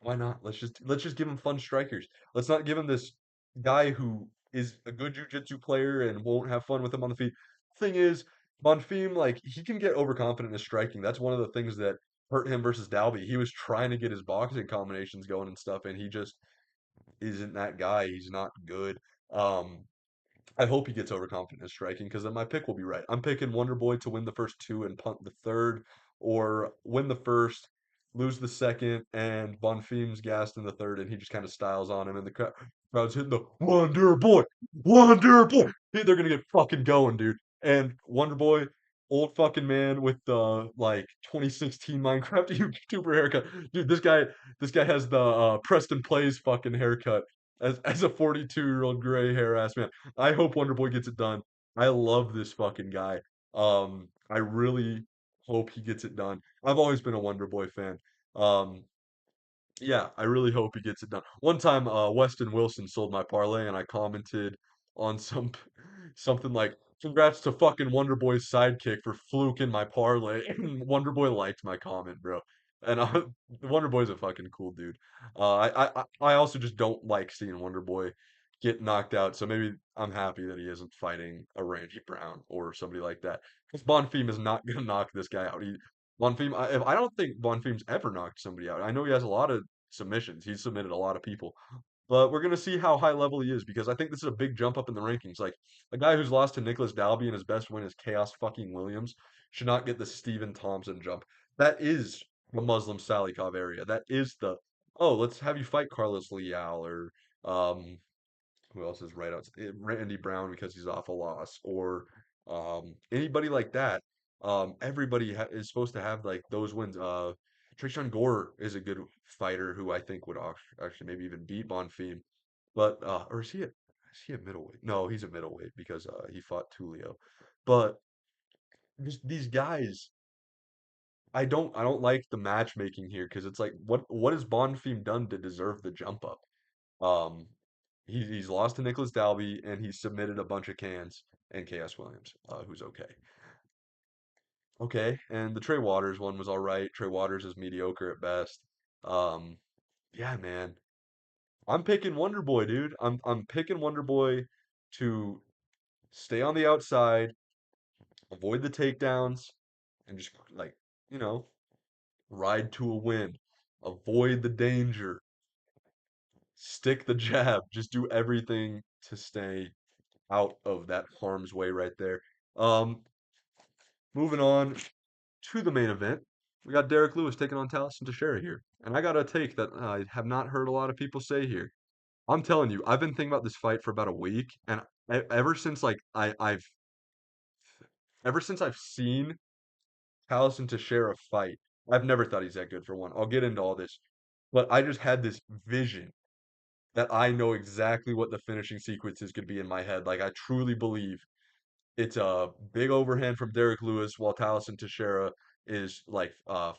S1: why not? Let's just give him fun strikers. Let's not give him this guy who is a good jujitsu player and won't have fun with him on the feet. Thing is, Bonfim, like he can get overconfident in his striking. That's one of the things that hurt him versus Dalby. He was trying to get his boxing combinations going and stuff, and he just isn't that guy. He's not good. Um, I hope he gets overconfident in striking because then my pick will be right. I'm picking Wonder Boy to win the first two and punt the third, or win the first, lose the second, and Bonfim's gassed in the third, and he just kind of styles on him, and the crowd's hitting the Wonder Boy, Wonder Boy. They're gonna get fucking going, dude. And Wonder Boy, old fucking man with the like 2016 Minecraft YouTuber haircut, dude. This guy has the Preston Plays fucking haircut as a 42-year-old gray hair ass man. I hope Wonder Boy gets it done. I love this fucking guy. I really hope he gets it done. I've always been a Wonder Boy fan. Um, yeah, I really hope he gets it done. One time, Weston Wilson sold my parlay, and I commented on something like, "Congrats to fucking Wonder Boy's sidekick for fluking my parlay." And Wonder Boy liked my comment, bro. And Wonder Boy's a fucking cool dude. I also just don't like seeing Wonder Boy get knocked out. So maybe I'm happy that he isn't fighting a Randy Brown or somebody like that. Because Bonfim is not gonna knock this guy out. Bonfim, I don't think Bonfim's ever knocked somebody out. I know he has a lot of submissions. He's submitted a lot of people. But we're gonna see how high level he is because I think this is a big jump up in the rankings. Like a guy who's lost to Nicholas Dalby and his best win is Chaos fucking Williams should not get the Steven Thompson jump. That is the Muslim Salikov area. That is the let's have you fight Carlos Leal or um who else is right out? Randy Brown because he's off a loss, or anybody like that. Everybody is supposed to have like those wins. Trayshawn Gore is a good fighter who I think would actually maybe even beat Bonfim, but or is he a middleweight? No, he's a middleweight because he fought Tulio. But just these guys, I don't like the matchmaking here because it's like what has Bonfim done to deserve the jump up? Um, he's lost to Nicholas Dalby and he's submitted a bunch of cans and KS Williams, who's okay. Okay, and the Trey Waters one was all right. Trey Waters is mediocre at best. Um, yeah, man. I'm picking Wonder Boy, dude. I'm picking Wonder Boy to stay on the outside, avoid the takedowns, and just like, you know, ride to a win. Avoid the danger. Stick the jab. Just do everything to stay out of that harm's way right there. Um, Moving on to the main event, we got Derek Lewis taking on Taliesin Teixeira here, and I got a take that I have not heard a lot of people say here. I'm telling you, I've been thinking about this fight for about a week, and ever since like ever since I've seen Taliesin Teixeira fight, I've never thought he's that good for one. I'll get into all this, but I just had this vision that I know exactly what the finishing sequence is going to be in my head. Like I truly believe it's a big overhand from Derek Lewis while Taliesin Teixeira is like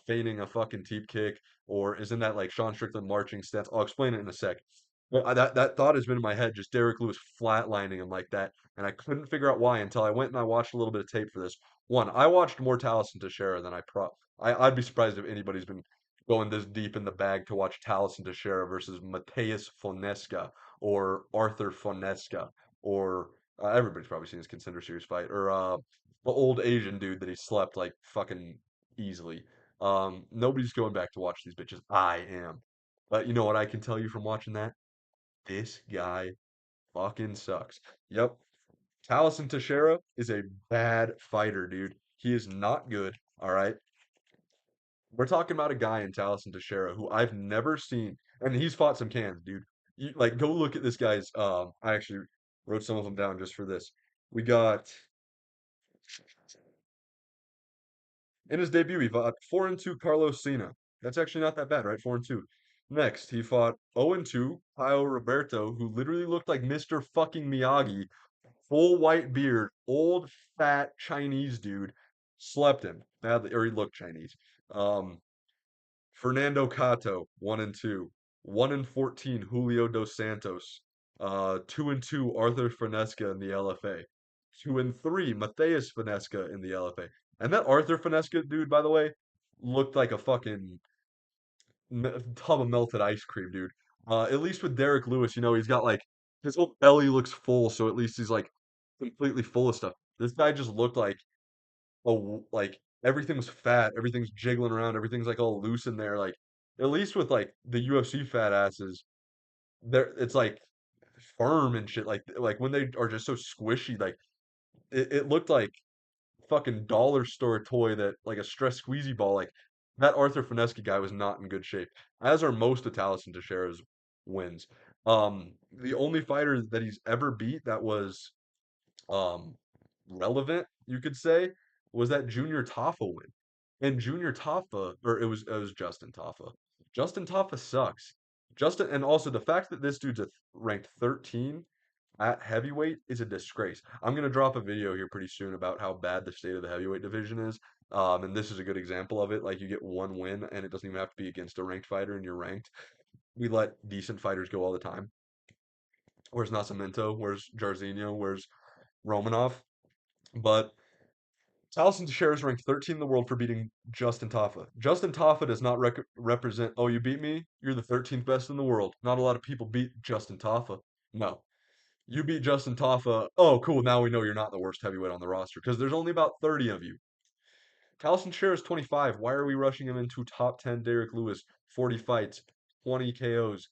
S1: feigning a fucking teep kick or is in that like Sean Strickland marching stance. I'll explain it in a sec. But that thought has been in my head, just Derek Lewis flatlining him like that, and I couldn't figure out why until I went and I watched a little bit of tape for this. One, I watched more Taliesin Teixeira than I'd be surprised if anybody's been going this deep in the bag to watch Taliesin Teixeira versus Mateus Fonesca or Arthur Fonesca or everybody's probably seen his Contender Series fight, or the old Asian dude that he slept like fucking easily. Nobody's going back to watch these bitches. I am. But you know what I can tell you from watching that? This guy fucking sucks. Yep. Taliesin Teixeira is a bad fighter, dude. He is not good. All right. We're talking about a guy in Taliesin Teixeira who I've never seen, and he's fought some cans, dude. Like, go look at this guy's. I actually wrote some of them down just for this. We got in his debut, he fought 4-2 Carlos Cena. That's actually not that bad, right? 4-2. Next, he fought 0-2 Kyle Roberto, who literally looked like Mr. fucking Miyagi, full white beard, old fat Chinese dude. Slept him badly, or he looked Chinese. Um, Fernando Cato, 1-2. 1-14, Julio Dos Santos. 2-2, Arthur Finesca in the LFA. 2-3, Matheus Finesca in the LFA. And that Arthur Finesca dude, by the way, looked like a fucking tub of melted ice cream, dude. At least with Derek Lewis, he's got like his whole belly looks full, so at least he's like completely full of stuff. This guy just looked like everything was fat, everything's jiggling around, everything's like all loose in there. Like at least with like the UFC fat asses, there it's like firm and shit. Like when they are just so squishy, like it looked like fucking dollar store toy that like a stress squeezy ball. Like that Arthur Fineski guy was not in good shape, as are most of Taliesin Teixeira's wins. The only fighter that he's ever beat that was um relevant, you could say, was that Junior Taffa win. And Junior Taffa, or it was Justin Taffa. Justin Taffa sucks. Justin, and also the fact that this dude's ranked 13 at heavyweight is a disgrace. I'm gonna drop a video here pretty soon about how bad the state of the heavyweight division is. And this is a good example of it. Like you get one win, and it doesn't even have to be against a ranked fighter, and you're ranked. We let decent fighters go all the time. Where's Nascimento? Where's Jarzinho? Where's Romanov? But Taliesin Teixeira is ranked 13 in the world for beating Justin Taffa. Justin Taffa does not represent, oh, you beat me? You're the 13th best in the world. Not a lot of people beat Justin Taffa. No. You beat Justin Taffa. Oh, cool. Now we know you're not the worst heavyweight on the roster because there's only about 30 of you. Taliesin Teixeira is 25. Why are we rushing him into top 10 Derek Lewis? 40 fights, 20 KOs.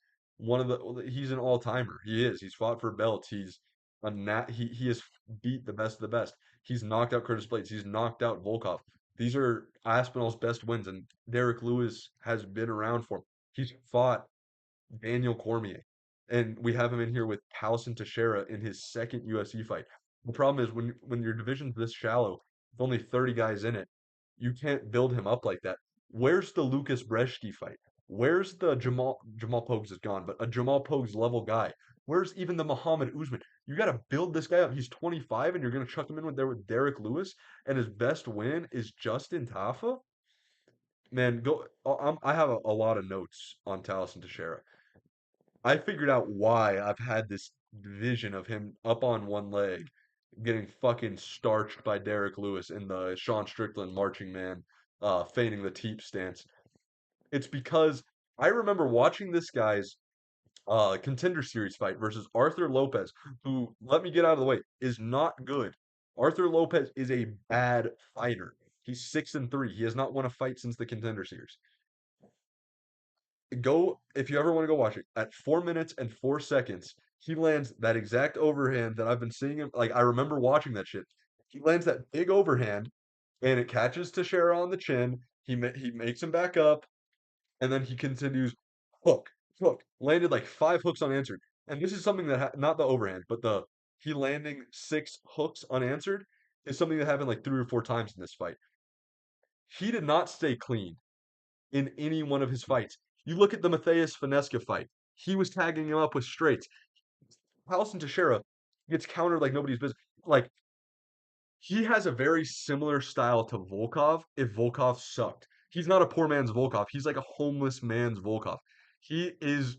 S1: He's an all-timer. He is. He's fought for belts. He has beat the best of the best. He's knocked out Curtis Blades. He's knocked out Volkov. These are Aspinall's best wins, and Derek Lewis has been around for him. He's fought Daniel Cormier. And we have him in here with Taliesin Teixeira in his second UFC fight. The problem is when your division's this shallow, with only 30 guys in it, you can't build him up like that. Where's the Lucas Brzeski fight? Where's the Jamal Pogues is gone, but a Jamal Pogues level guy? Where's even the Muhammad Usman? You got to build this guy up. He's 25, and you're going to chuck him in with Derek Lewis, and his best win is Justin Taffa. Man, go. I have a lot of notes on Taliesin Teixeira. I figured out why I've had this vision of him up on one leg, getting fucking starched by Derek Lewis in the Sean Strickland marching man, feigning the teep stance. It's because I remember watching this guy's contender series fight versus Arthur Lopez, who, let me get out of the way, is not good. Arthur Lopez is a bad fighter. He's 6-3. He has not won a fight since the contender series. Go if you ever want to go watch it. At 4 minutes and 4 seconds, he lands that exact overhand that I've been seeing him. Like I remember watching that shit. He lands that big overhand, and it catches Teixeira on the chin. He makes him back up, and then he continues hook, hook. Landed like 5 hooks unanswered. And this is something that not the overhand, but the he landing 6 hooks unanswered is something that happened like 3 or 4 times in this fight. He did not stay clean in any one of his fights. You look at the Matthias Finesca fight. He was tagging him up with straights. Halson Teixeira gets countered like nobody's business. Like he has a very similar style to Volkov if Volkov sucked. He's not a poor man's Volkov. He's like a homeless man's Volkov. He is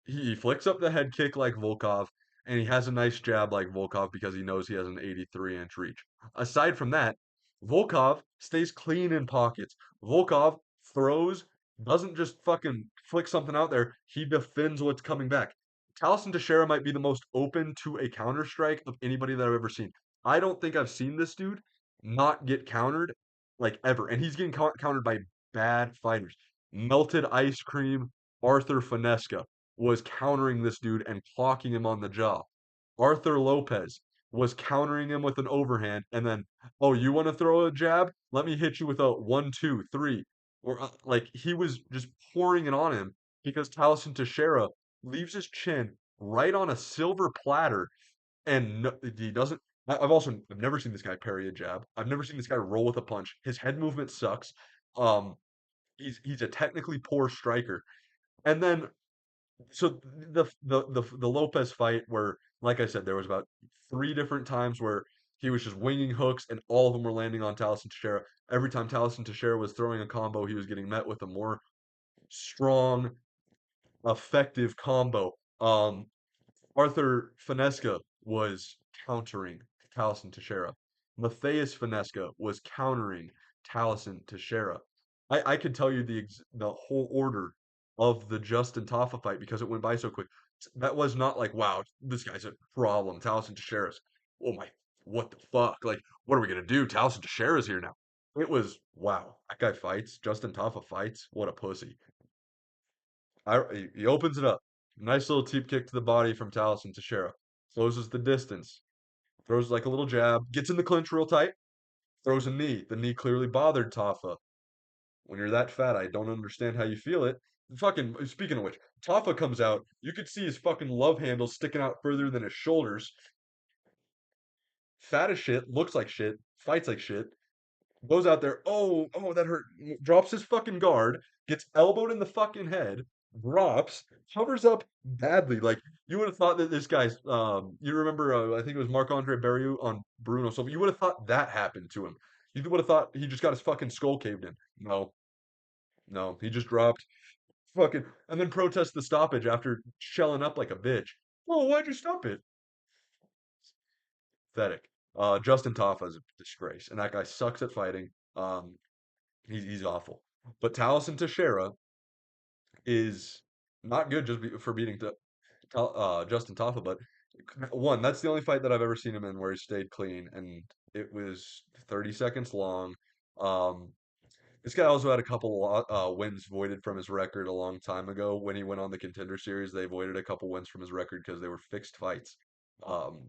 S1: he flicks up the head kick like Volkov, and he has a nice jab like Volkov because he knows he has an 83-inch reach. Aside from that, Volkov stays clean in pockets. Volkov throws, doesn't just fucking flick something out there, he defends what's coming back. Taliesin Teixeira might be the most open to a counter strike of anybody that I've ever seen. I don't think I've seen this dude not get countered like ever, and he's getting countered by bad fighters. Melted ice cream, Arthur Finesca was countering this dude and clocking him on the jaw. Arthur Lopez was countering him with an overhand, and then, oh, you want to throw a jab? Let me hit you with a 1, 2, 3. Or like he was just pouring it on him because Taliesin Teixeira leaves his chin right on a silver platter, and no, he doesn't. I've never seen this guy parry a jab. I've never seen this guy roll with a punch. His head movement sucks. Um, he's a technically poor striker. And then so the Lopez fight where, like I said, there was about 3 different times where he was just winging hooks and all of them were landing on Taliesin Teixeira. Every time Taliesin Teixeira was throwing a combo, he was getting met with a more strong, effective combo. Um, Arthur Finesca was countering Taliesin Teixeira. Matthias Finesca was countering Taliesin Teixeira. I could tell you the whole order of the Justin Taffa fight because it went by so quick. That was not like, wow, this guy's a problem. Taliesin Teixeira's, oh my, what the fuck? Like, what are we gonna do? Taliesin Teixeira's here now. It was wow. That guy fights. Justin Taffa fights. What a pussy. He opens it up. Nice little teep kick to the body from Taliesin Teixeira. Closes the distance. Throws like a little jab. Gets in the clinch real tight. Throws a knee. The knee clearly bothered Taffa. When you're that fat, I don't understand how you feel it. Fucking speaking of which, Taffa comes out. You could see his fucking love handle sticking out further than his shoulders. Fat as shit, looks like shit, fights like shit. Goes out there, oh, that hurt. Drops his fucking guard, gets elbowed in the fucking head, drops, hovers up badly. Like you would have thought that this guy's. You remember? I think it was Marc Andre Barriou on Bruno Silva. You would have thought that happened to him. You would have thought he just got his fucking skull caved in. No, no, he just dropped fucking and then protest the stoppage after shelling up like a bitch. Oh, why'd you stop it? Pathetic. Justin Taffa is a disgrace, and that guy sucks at fighting. Um, he's awful. But Taliesin Teixeira is not good just for beating Justin Taffa. But one, that's the only fight that I've ever seen him in where he stayed clean, and it was 30 seconds long. Um, this guy also had a couple wins voided from his record a long time ago. When he went on the Contender Series, they voided a couple wins from his record because they were fixed fights.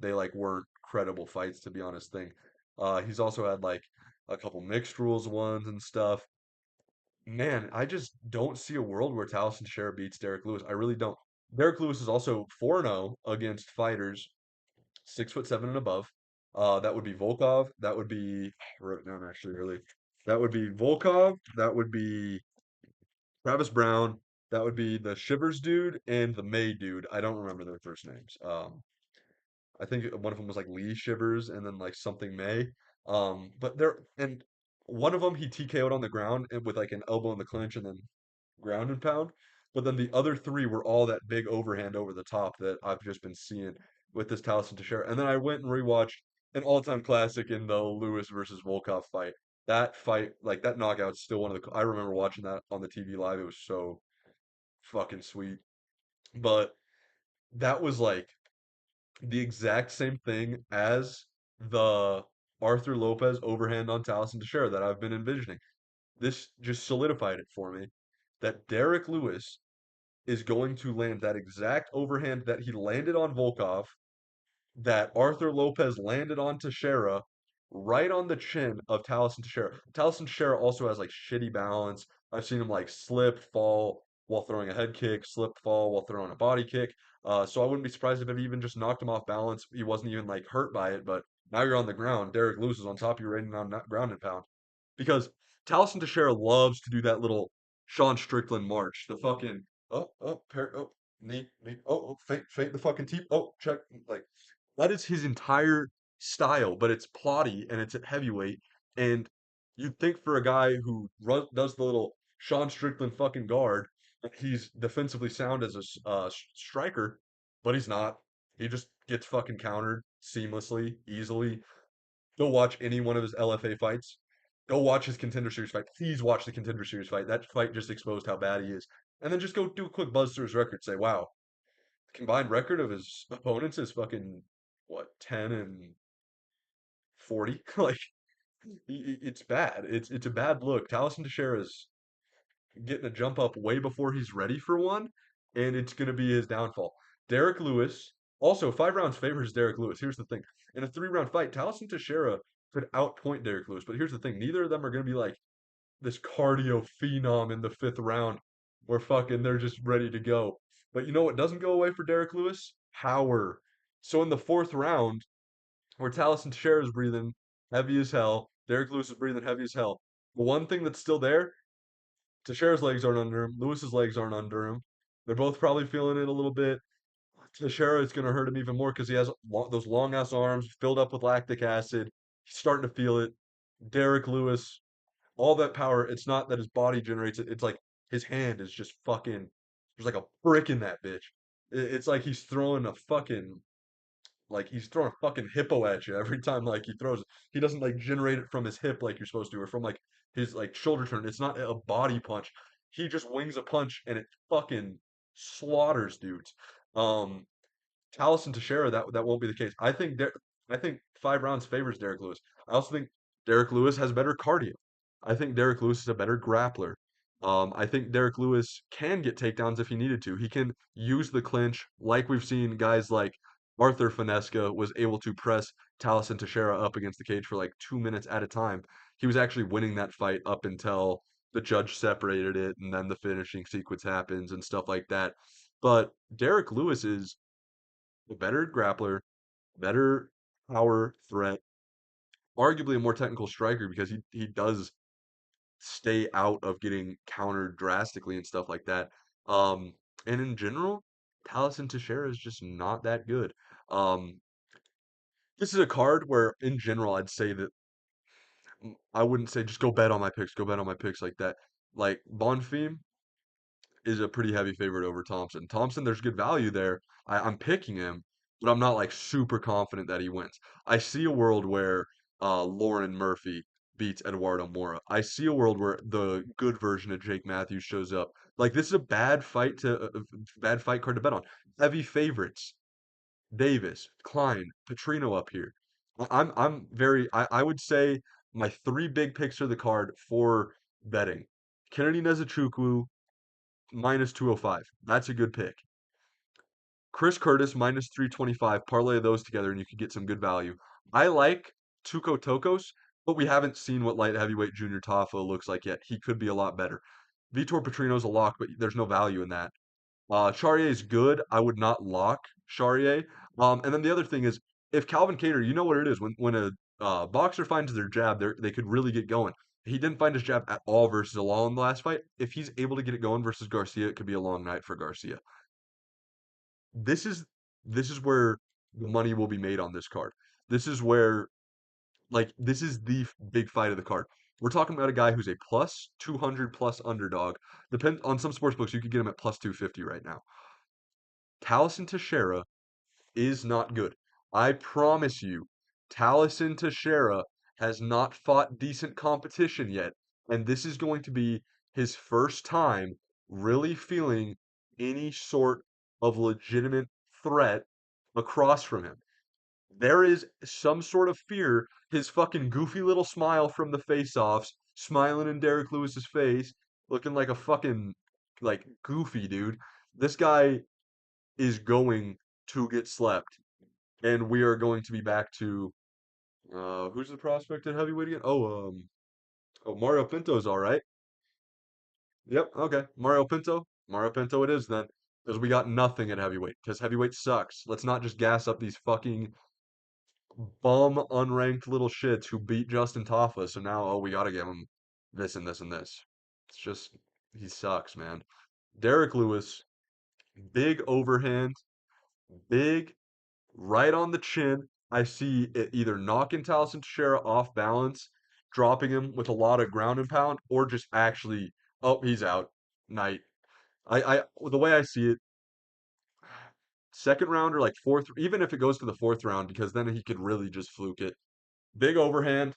S1: They like weren't credible fights, to be honest. He's also had like a couple mixed rules ones and stuff. Man, I just don't see a world where Taliesin Teixeira beats Derek Lewis. I really don't. Derek Lewis is also 4-0 against fighters 6'7" and above. That would be Volkov. That would be I wrote it down actually early. That would be Volkov. That would be Travis Brown. That would be the Shivers dude and the May dude. I don't remember their first names. I think one of them was like Lee Shivers and then like something May. But they're and one of them he TKO'd on the ground with like an elbow in the clinch and then ground and pound. But then the other three were all that big overhand over the top that I've just been seeing with this Taliesin Teixeira. And then I went and rewatched an all-time classic in the Lewis versus Volkov fight. That fight, like that knockout's still one of the. I remember watching that on the TV live. It was so fucking sweet. But that was like the exact same thing as the Arthur Lopez overhand on Taliesin Teixeira that I've been envisioning. This just solidified it for me that Derek Lewis is going to land that exact overhand that he landed on Volkov, that Arthur Lopez landed on Teixeira, right on the chin of Taliesin Teixeira. Taliesin Teixeira also has like shitty balance. I've seen him like slip, fall while throwing a head kick, slip, fall while throwing a body kick. So I wouldn't be surprised if it even just knocked him off balance. He wasn't even like hurt by it, but now you're on the ground. Derek Lewis is on top of you, raining on ground and pound. Because Taliesin Teixeira loves to do that little Sean Strickland march. The fucking knee, feint the fucking teep. Oh, check. Like that is his entire style, but it's plotty and it's at heavyweight. And you'd think for a guy who does the little Sean Strickland fucking guard, that he's defensively sound as a striker, but he's not. He just gets fucking countered seamlessly, easily. Go watch any one of his LFA fights. Go watch his Contender Series fight. Please watch the Contender Series fight. That fight just exposed how bad he is. And then just go do a quick buzz through his record. Say, wow, the combined record of his opponents is fucking what 10 and 40. Like it's bad. It's a bad look. Taliesin Teixeira is getting a jump up way before he's ready for one, and it's going to be his downfall. Derek Lewis, also 5 rounds favors Derek Lewis. Here's the thing: in a 3-round fight, Taliesin Teixeira could outpoint Derek Lewis, but here's the thing: neither of them are going to be like this cardio phenom in the 5th round, where fucking they're just ready to go. But you know what doesn't go away for Derek Lewis? Power. So in the 4th round, where Taliesin Teixeira is breathing heavy as hell, Derek Lewis is breathing heavy as hell. The one thing that's still there, Teixeira's legs aren't under him. Lewis's legs aren't under him. They're both probably feeling it a little bit. Teixeira is going to hurt him even more because he has those long ass arms filled up with lactic acid. He's starting to feel it. Derek Lewis, all that power. It's not that his body generates it. It's like his hand is just fucking. There's like a brick in that bitch. It's like he's throwing a fucking like he's throwing a fucking hippo at you every time like he throws it. He doesn't like generate it from his hip like you're supposed to or from like his like shoulder turn. It's not a body punch. He just wings a punch and it fucking slaughters dudes. Um Taliesin Teixeira, that won't be the case. I think 5 rounds favors Derek Lewis. I also think Derek Lewis has better cardio. I think Derek Lewis is a better grappler. I think Derek Lewis can get takedowns if he needed to. He can use the clinch, like we've seen guys like Arthur Finesca was able to press Taliesin Teixeira up against the cage for like 2 minutes at a time. He was actually winning that fight up until the judge separated it, and then the finishing sequence happens and stuff like that. But Derek Lewis is a better grappler, better power threat, arguably a more technical striker because he does stay out of getting countered drastically and stuff like that. Um, and in general, Taliesin Teixeira is just not that good. Um, this is a card where, in general, I'd say that I wouldn't say just go bet on my picks, go bet on my picks like that. Like Bonfim is a pretty heavy favorite over Thompson. Thompson, there's good value there. I'm picking him, but I'm not like super confident that he wins. I see a world where Lauren Murphy beats Eduardo Mora. I see a world where the good version of Jake Matthews shows up. Like this is a bad fight to bad fight card to bet on. Heavy favorites: Davis, Klein, Petrino up here. I'm very. I would say my three big picks of the card for betting: Kennedy Nezuchukwu -205. That's a good pick. Chris Curtis -325. Parlay those together and you could get some good value. I like Tuco Tokos, but we haven't seen what light heavyweight Junior Tafa looks like yet. He could be a lot better. Vitor Petrino's a lock, but there's no value in that. Charrier is good. I would not lock Charrier. And then the other thing is, if Calvin Kattar, you know what it is when a boxer finds their jab, they could really get going. He didn't find his jab at all versus Alal in the last fight. If he's able to get it going versus Garcia, it could be a long night for Garcia. This is this is where the money will be made on this card. This is where this is the big fight of the card. We're talking about a guy who's a plus 200 plus underdog. Depend on some sports books, you could get him at plus 250 right now. Taliesin Teixeira is not good. I promise you, Taliesin Teixeira has not fought decent competition yet, and this is going to be his first time really feeling any sort of legitimate threat across from him. There is some sort of fear. His fucking goofy little smile from the face-offs, smiling in Derek Lewis's face, looking like a fucking goofy dude. This guy is going to get slept, and we are going to be back to who's the prospect at heavyweight again? Oh, Mario Pinto's all right. Yep, okay, Mario Pinto. Mario Pinto it is then, because we got nothing at heavyweight. Because heavyweight sucks. Let's not just gas up these fucking bum unranked little shits who beat Justin Taffa. So now, oh, we gotta give him this and this and this. It's just he sucks, man. Derek Lewis, big overhand, big right on the chin. I see it either knocking Taliesin Teixeira off balance, dropping him with a lot of ground and pound, or just actually, oh, he's out. Night. The way I see it, second round or like fourth, even if it goes to the fourth round, because then he could really just fluke it. Big overhand,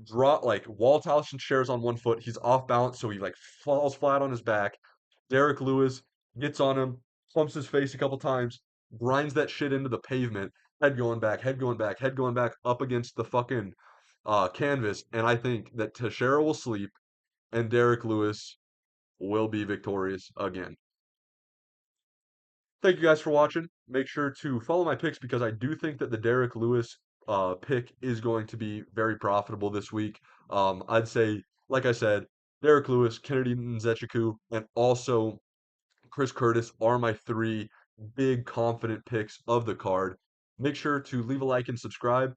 S1: drop like wall Taliesin shares on one foot. He's off balance, so he like falls flat on his back. Derek Lewis gets on him, pumps his face a couple times, grinds that shit into the pavement, head going back, head going back, head going back up against the fucking canvas. And I think that Teixeira will sleep and Derek Lewis will be victorious again. Thank you guys for watching. Make sure to follow my picks because I do think that the Derek Lewis pick is going to be very profitable this week. I'd say, like I said, Derek Lewis, Kennedy Nzechukwu, and also Chris Curtis are my three big confident picks of the card. Make sure to leave a like and subscribe.